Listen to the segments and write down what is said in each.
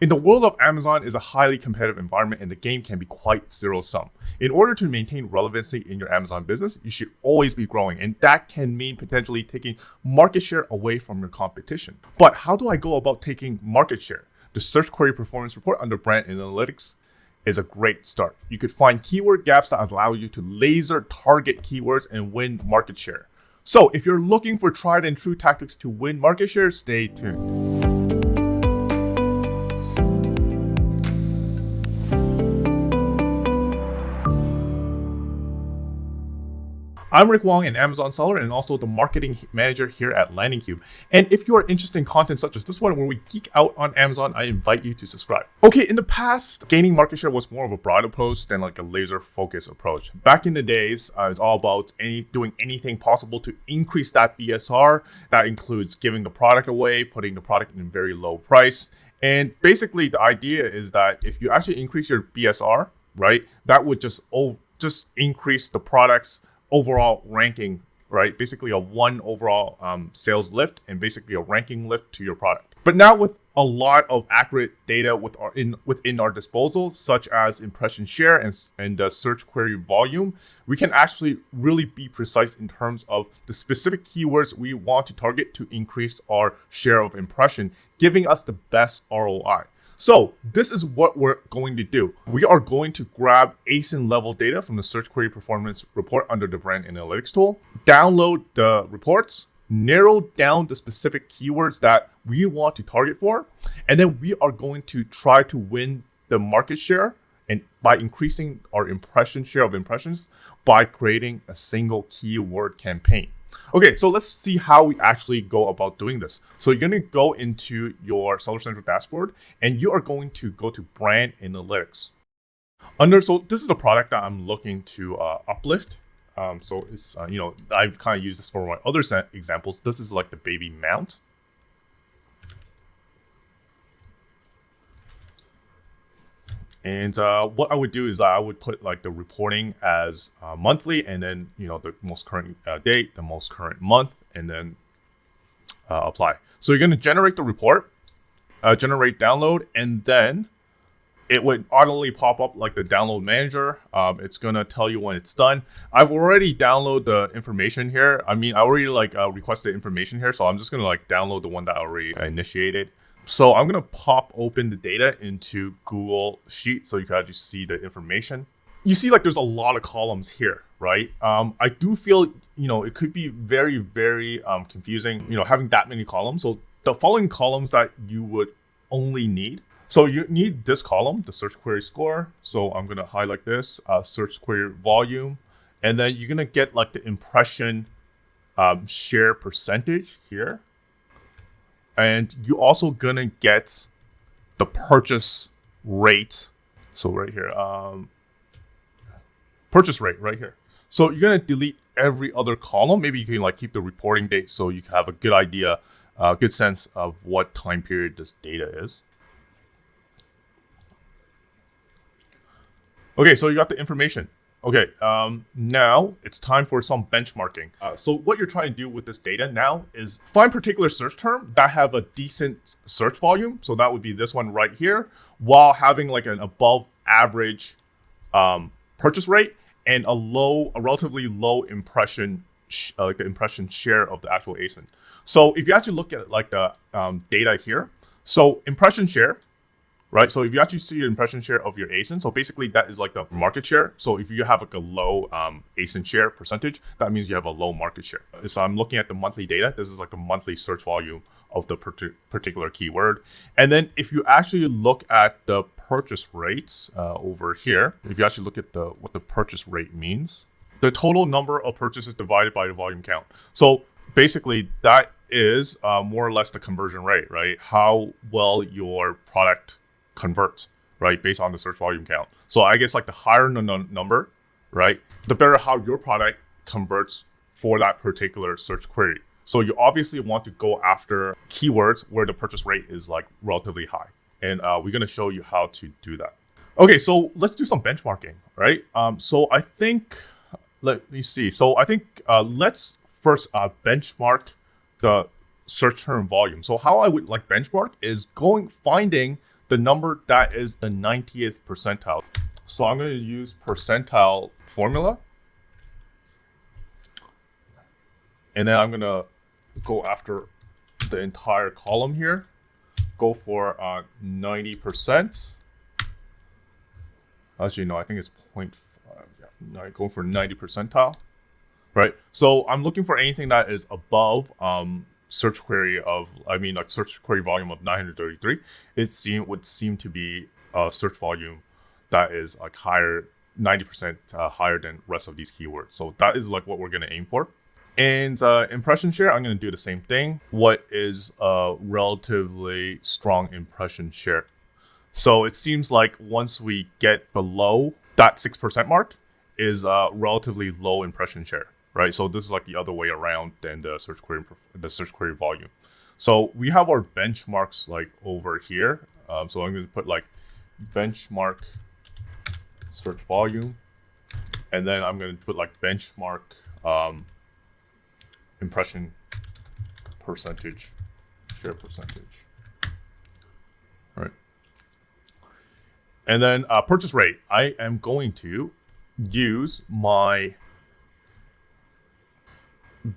In the world of Amazon is a highly competitive environment and the game can be quite zero-sum. In order to maintain relevancy in your Amazon business, you should always be growing, and that can mean potentially taking market share away from your competition. But how do I go about taking market share? The Search Query Performance Report under Brand Analytics is a great start. You could find keyword gaps that allow you to laser target keywords and win market share. So if you're looking for tried and true tactics to win market share, stay tuned. I'm Rick Wong, an Amazon seller and also the marketing manager here at LandingCube. And if you are interested in content such as this one where we geek out on Amazon, I invite you to subscribe. Okay, in the past, gaining market share was more of a broad approach than like a laser focused approach. Back in the days, it's all about doing anything possible to increase that BSR. That includes giving the product away, putting the product in a very low price. And basically the idea is that if you actually increase your BSR, right, that would just increase the product's overall ranking, right? Basically a one overall sales lift and basically a ranking lift to your product. But now with a lot of accurate data within our disposal, such as impression share and the search query volume, we can actually really be precise in terms of the specific keywords we want to target to increase our share of impression, giving us the best ROI. So this is what we're going to do. We are going to grab ASIN level data from the Search Query Performance Report under the Brand Analytics tool, download the reports, narrow down the specific keywords that we want to target for, and then we are going to try to win the market share and by increasing our impression share of impressions by creating a single keyword campaign. Okay, so let's see how we actually go about doing this. So you're going to go into your Seller Central dashboard and you are going to go to Brand Analytics. So this is the product that I'm looking to uplift. So it's, I've kind of used this for my other examples. This is like the baby mount. And what I would do is I would put like the reporting as monthly, and then the most current date, the most current month, and then apply. So you're going to generate the report, generate download, and then it would automatically pop up like the download manager. It's going to tell you when it's done. I've already downloaded the information here. I already requested information here, so I'm just going to download the one that I already initiated. So I'm going to pop open the data into Google Sheet so you can actually see the information. You see there's a lot of columns here, right? I do feel, it could be very, very confusing, having that many columns. So the following columns that you would only need. So you need this column, the search query score. So I'm going to highlight this, search query volume. And then you're going to get the impression share percentage here. And you're also gonna get the purchase rate. So right here, purchase rate right here. So you're gonna delete every other column. Maybe you can keep the reporting date so you can have a good idea, good sense of what time period this data is. Okay, so you got the information. Okay, now it's time for some benchmarking. So what you're trying to do with this data now is find particular search term that have a decent search volume. So that would be this one right here, while having an above average purchase rate and a relatively low impression share of the actual ASIN. So if you actually look at the data here, so impression share, right? So if you actually see your impression share of your ASIN, so basically that is the market share. So if you have a low ASIN share percentage, that means you have a low market share. If I'm looking at the monthly data, this is the monthly search volume of the particular keyword. And then if you actually look at the purchase rates over here, if you actually look at what the purchase rate means, the total number of purchases divided by the volume count. So basically that is more or less the conversion rate, right? How well your product converts, right, based on the search volume count. So I guess the higher the number, right, the better how your product converts for that particular search query. So you obviously want to go after keywords where the purchase rate is relatively high. And we're going to show you how to do that. Okay, so let's do some benchmarking, right? So I think, let me see. So I think let's first benchmark the search term volume. So how I would benchmark is finding the number that is the 90th percentile. So I'm going to use percentile formula. And then I'm going to go after the entire column here. Go for 90%. Actually, no, I think it's 0.5. Yeah, going for 90 percentile. Right. So I'm looking for anything that is above search query volume of 933. Would seem to be a search volume that is like higher, 90% higher than rest of these keywords. So that is like what we're going to aim for. And impression share, I'm going to do the same thing. What is a relatively strong impression share? So it seems like once we get below that 6% mark is a relatively low impression share, right? So this is like the other way around than the search query volume. So we have our benchmarks like over here. So I'm going to put like benchmark search volume, and then I'm going to put like benchmark impression percentage, share percentage. All right. And then purchase rate. I am going to use my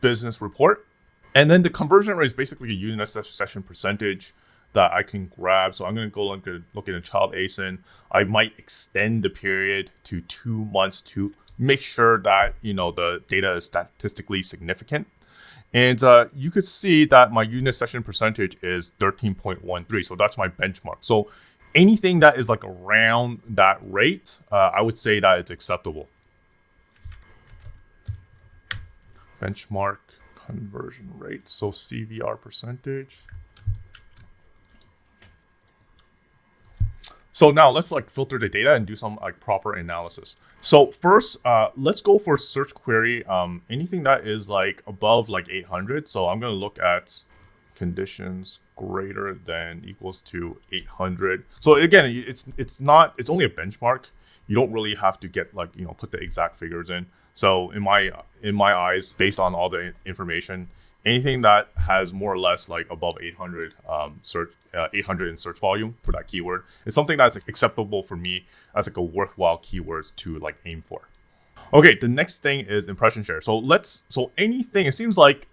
business report. And then the conversion rate is basically a unit session percentage that I can grab. So I'm going to go look at a child ASIN. I might extend the period to 2 months to make sure that, the data is statistically significant. And you could see that my unit session percentage is 13.13. So that's my benchmark. So anything that is like around that rate, I would say that it's acceptable. Benchmark conversion rate. So CVR percentage. So now let's like filter the data and do some like proper analysis. So first, let's go for search query. Anything that is like above like 800. So I'm going to look at conditions greater than equals to 800. So again, it's only a benchmark. You don't really have to get like, put the exact figures in. So in my eyes, based on all the information, anything that has more or less like above 800 800 in search volume for that keyword is something that's acceptable for me as like a worthwhile keywords to like aim for. Okay, the next thing is impression share. So anything, it seems like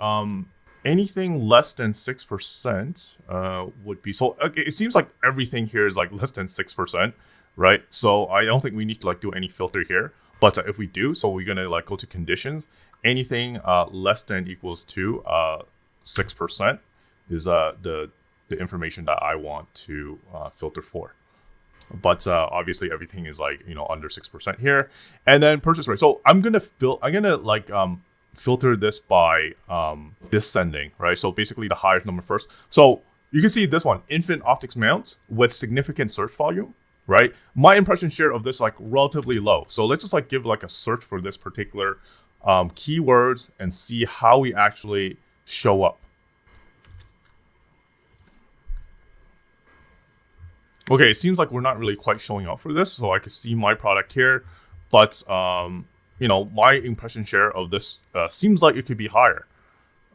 anything less than 6% would be, so okay, it seems like everything here is like less than 6%, right? So I don't think we need to like do any filter here. But if we do, so we're gonna like go to conditions. Anything less than equals to 6% is the information that I want to filter for. But obviously everything is like under 6% here. And then purchase rate. So I'm gonna filter this by descending, right? So basically the highest number first. So you can see this one, infant optics mounts with significant search volume. Right, my impression share of this like relatively low. So let's just like give like a search for this particular keywords and see how we actually show up. Okay, it seems like we're not really quite showing up for this. So I can see my product here, but my impression share of this seems like it could be higher.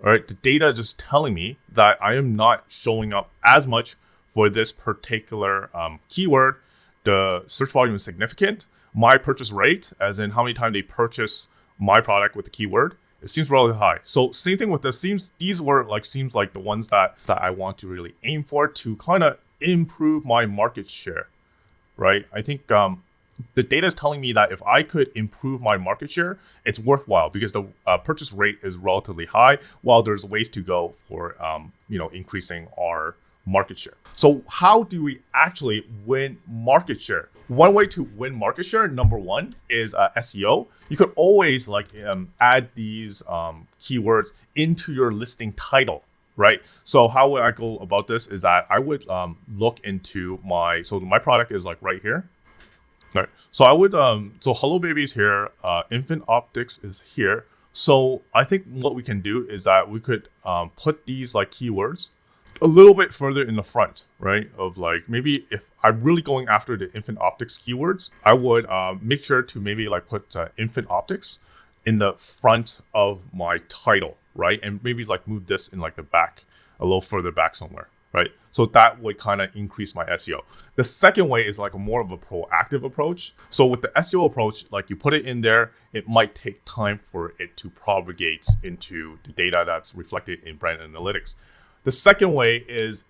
All right, the data is just telling me that I am not showing up as much for this particular keyword. The search volume is significant. My purchase rate, as in how many times they purchase my product with the keyword, it seems relatively high. So same thing with this. Seems like the ones that I want to really aim for to kind of improve my market share, right? I think the data is telling me that if I could improve my market share, it's worthwhile because the purchase rate is relatively high, while there's ways to go for increasing our market share. So how do we actually win market share? One way to win market share, number one, is SEO. You could always add these keywords into your listing title, right? So how would I go about this is that I would look into my product is like right here. Right. So I would so Hello Baby is here, Infant Optics is here. So I think what we can do is that we could put these like keywords a little bit further in the front, right? Of like, maybe if I'm really going after the infant optics keywords, I would make sure to maybe like put infant optics in the front of my title, right? And maybe like move this in like the back, a little further back somewhere, right? So that would kind of increase my SEO. The second way is like a more of a proactive approach. So with the SEO approach, like you put it in there, it might take time for it to propagate into the data that's reflected in brand analytics. The second way is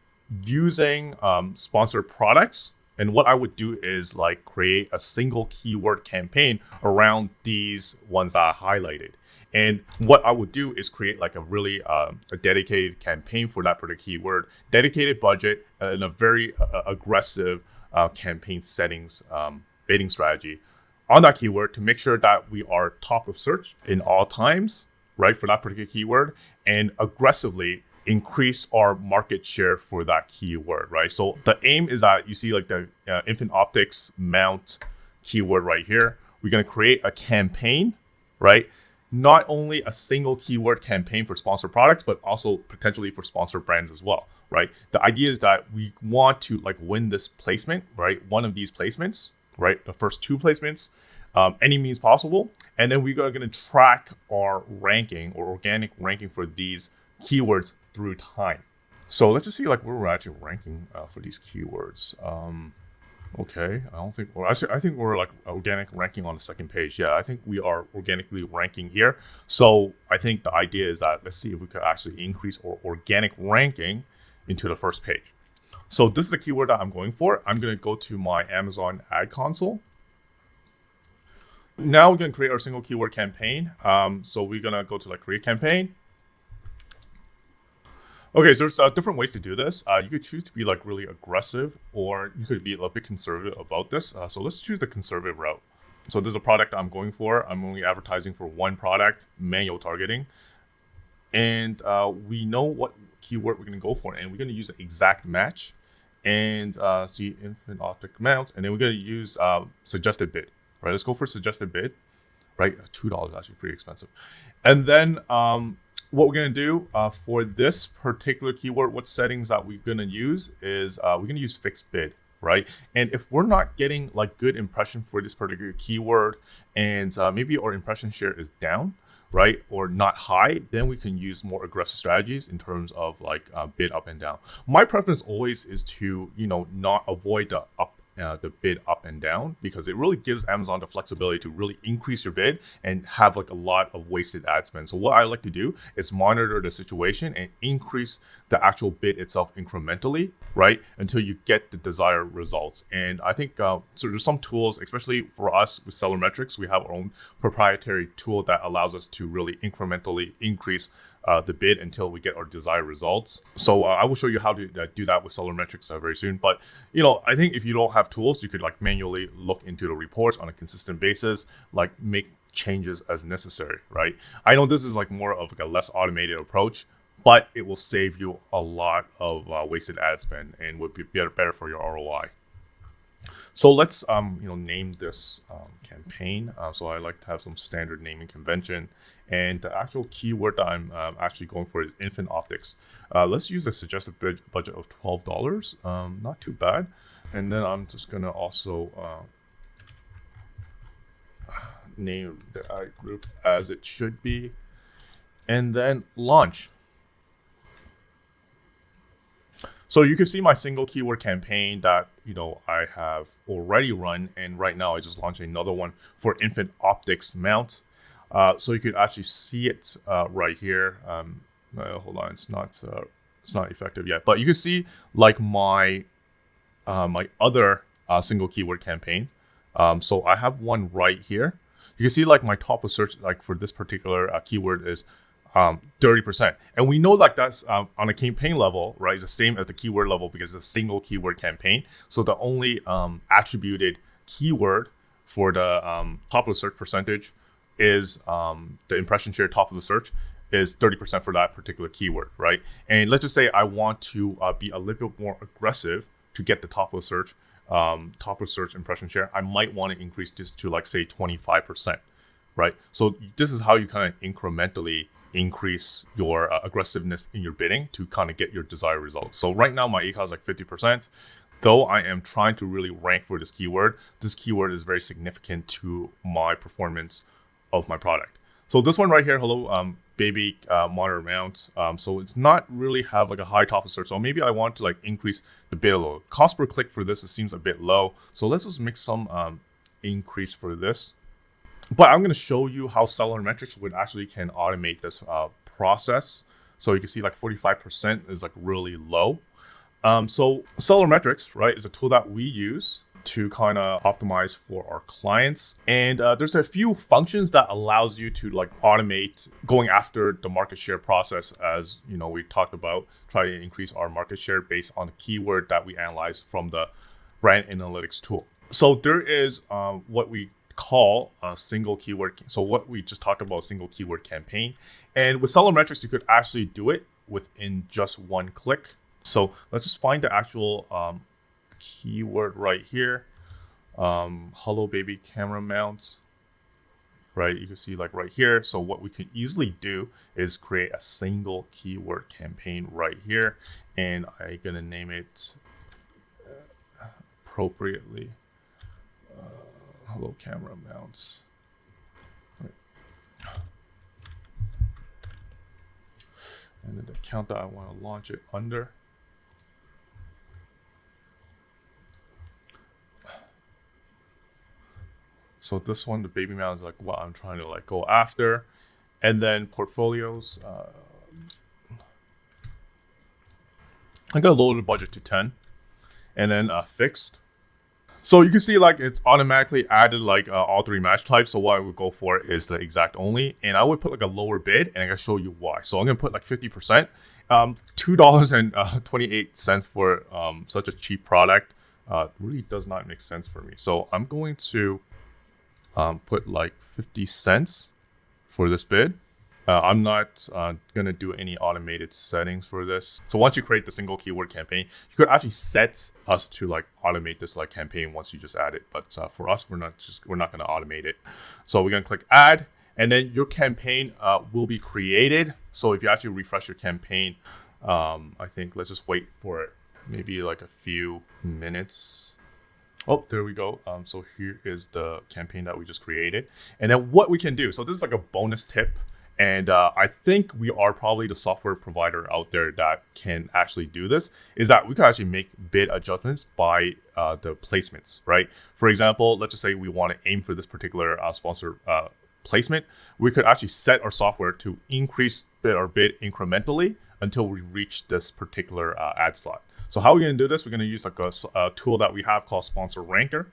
using sponsored products. And what I would do is like create a single keyword campaign around these ones that I highlighted. And what I would do is create like a really a dedicated campaign for that particular keyword, dedicated budget, and a very aggressive campaign settings bidding strategy on that keyword to make sure that we are top of search in all times, right, for that particular keyword, and aggressively increase our market share for that keyword, right? So the aim is that you see like the infant optics mount keyword right here. We're going to create a campaign, right? Not only a single keyword campaign for sponsored products, but also potentially for sponsored brands as well, right? The idea is that we want to like win this placement, right? One of these placements, right? The first two placements, any means possible. And then we're going to track our ranking or organic ranking for these keywords through time. So let's just see like where we're actually ranking for these keywords. Okay, I think we're like organic ranking on the second page. Yeah, I think we are organically ranking here. So I think the idea is that let's see if we could actually increase our organic ranking into the first page. So this is the keyword that I'm going for. I'm going to go to my Amazon ad console. Now we're going to create our single keyword campaign. So we're going to go to like create campaign. Okay, so there's different ways to do this. You could choose to be like really aggressive, or you could be a bit conservative about this. So let's choose the conservative route. So there's a product I'm going for. I'm only advertising for one product, manual targeting. And we know what keyword we're going to go for, and we're going to use an exact match. And see infant optic mounts, and then we're going to use suggested bid. Right, let's go for suggested bid. Right, $2 is actually pretty expensive. And then what we're going to do for this particular keyword, what settings that we're going to use is we're going to use fixed bid, right? And if we're not getting like good impression for this particular keyword, and maybe our impression share is down, right, or not high, then we can use more aggressive strategies in terms of like bid up and down. My preference always is to, not avoid the bid up and down, because it really gives Amazon the flexibility to really increase your bid and have like a lot of wasted ad spend. So what I like to do is monitor the situation and increase the actual bid itself incrementally, right, until you get the desired results. And I think so there's some tools, especially for us with Seller Metrics, we have our own proprietary tool that allows us to really incrementally increase the bid until we get our desired results. So I will show you how to do that with Seller Metrics very soon. But I think if you don't have tools, you could like manually look into the reports on a consistent basis, like make changes as necessary, right? I know this is like more of like a less automated approach, but it will save you a lot of wasted ad spend and would be better for your ROI. So let's name this campaign. So I like to have some standard naming convention, and the actual keyword that I'm actually going for is infant optics. Let's use the suggested budget of $12. Not too bad. And then I'm just gonna also name the ad group as it should be, and then launch. So you can see my single keyword campaign that I have already run, and right now I just launched another one for infant optics mount. So you could actually see it right here. Hold on, it's not effective yet, but you can see like my my other single keyword campaign. So I have one right here. You can see like my top of search like for this particular keyword is 30%. And we know like that's on a campaign level, right? It's the same as the keyword level because it's a single keyword campaign. So the only attributed keyword for the top of the search percentage is the impression share top of the search is 30% for that particular keyword, right? And let's just say I want to be a little bit more aggressive to get the top of search impression share. I might want to increase this to like say 25%, right? So this is how you kind of incrementally increase your aggressiveness in your bidding to kind of get your desired results. So right now my ACOS is like 50%. Though I am trying to really rank for this keyword is very significant to my performance of my product. So this one right here, hello, baby monitor mount. So it's not really have like a high top of search. So maybe I want to like increase the bid a little. Cost per click for this, it seems a bit low. So let's just make some increase for this. But I'm going to show you how Seller Metrics would actually can automate this process. So you can see like 45% is like really low. So Seller Metrics, right, is a tool that we use to kind of optimize for our clients. And there's a few functions that allows you to like automate going after the market share process, as you know, we talked about, try to increase our market share based on the keyword that we analyze from the brand analytics tool. So there is what we call a single keyword. So what we just talked about, a single keyword campaign. And with Seller Metrics, you could actually do it within just one click. So let's just find the actual keyword right here. Hello baby camera mount, right? You can see like right here. So what we could easily do is create a single keyword campaign right here. And I'm gonna name it appropriately. Hello camera mounts. Right. And then the account that I want to launch it under. So this one, the baby mount, is like what I'm trying to like go after. And then portfolios, I'm gonna lower the budget to 10, and then fixed. So you can see like it's automatically added like all three match types. So what I would go for is the exact only, and I would put like a lower bid, and I can show you why. So I'm gonna put like 50%, $2.28 for such a cheap product really does not make sense for me. So I'm going to put like 50 cents for this bid. I'm not going to do any automated settings for this. So once you create the single keyword campaign, you could actually set us to like automate this like campaign once you just add it. But for us, we're not going to automate it. So we're going to click add, and then your campaign will be created. So if you actually refresh your campaign, I think let's just wait for it, maybe like a few minutes. Oh, there we go. So here is the campaign that we just created. And then what we can do, so this is like a bonus tip. And I think we are probably the software provider out there that can actually do this, is that we can actually make bid adjustments by the placements, right? For example, let's just say we want to aim for this particular sponsor placement. We could actually set our software to increase our bid incrementally until we reach this particular ad slot. So how are we going to do this? We're going to use like a tool that we have called Sponsor Ranker.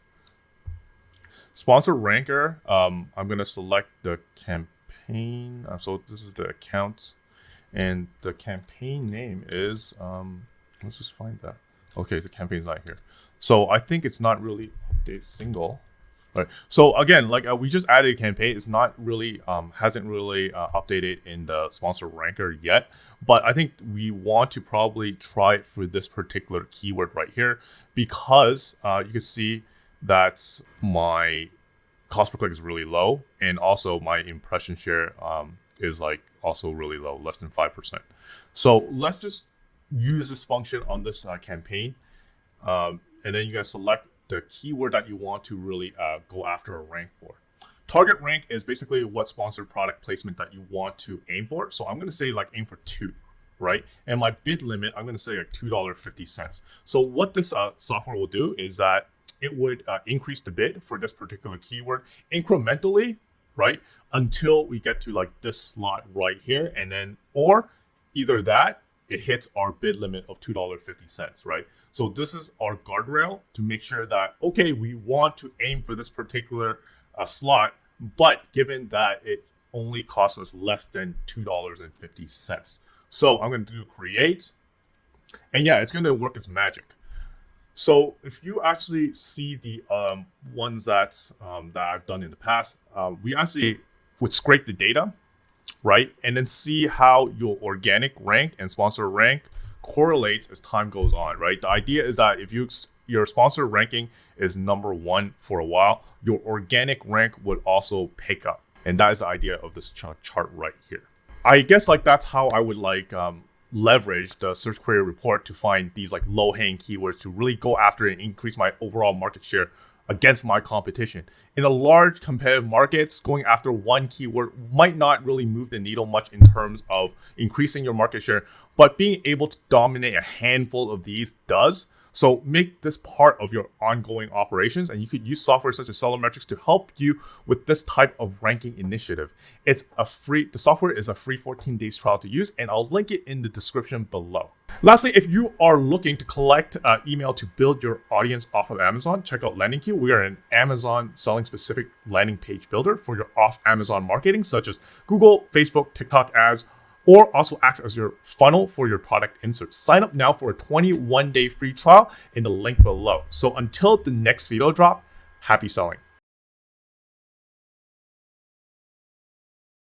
Sponsor Ranker, I'm going to select the campaign. So this is the account, and the campaign name is, let's just find that. Okay, the campaign's not here. So I think it's not really update single. All right. So again, like we just added a campaign. It's not really, hasn't really updated in the Sponsor Ranker yet. But I think we want to probably try it for this particular keyword right here, because you can see that my cost per click is really low, and also my impression share is like also really low, less than 5%. So let's just use this function on this campaign, and then you guys select the keyword that you want to really go after or rank for. Target rank is basically what sponsored product placement that you want to aim for. So I'm going to say like aim for 2, right? And my bid limit, I'm going to say like $2.50. So what this software will do is that it would increase the bid for this particular keyword incrementally, right? Until we get to like this slot right here. And then, or either that, it hits our bid limit of $2.50, right? So this is our guardrail to make sure that, okay, we want to aim for this particular slot, but given that it only costs us less than $2.50. So I'm going to do create, and yeah, it's going to work its magic. So if you actually see the ones that I've done in the past, we actually would scrape the data, right? And then see how your organic rank and sponsor rank correlates as time goes on, right? The idea is that if your sponsor ranking is number 1 for a while, your organic rank would also pick up. And that is the idea of this chart right here. I guess like that's how I would like leverage the search query report to find these like low-hanging keywords to really go after and increase my overall market share against my competition. In a large competitive markets, going after one keyword might not really move the needle much in terms of increasing your market share, but being able to dominate a handful of these does. So make this part of your ongoing operations, and you could use software such as Metrics to help you with this type of ranking initiative. The software is a free 14 days trial to use, and I'll link it in the description below. Lastly, if you are looking to collect email to build your audience off of Amazon, check out LandingCube. We are an Amazon selling specific landing page builder for your off Amazon marketing, such as Google, Facebook, TikTok ads, or also acts as your funnel for your product inserts. Sign up now for a 21-day free trial in the link below. So until the next video drop, happy selling.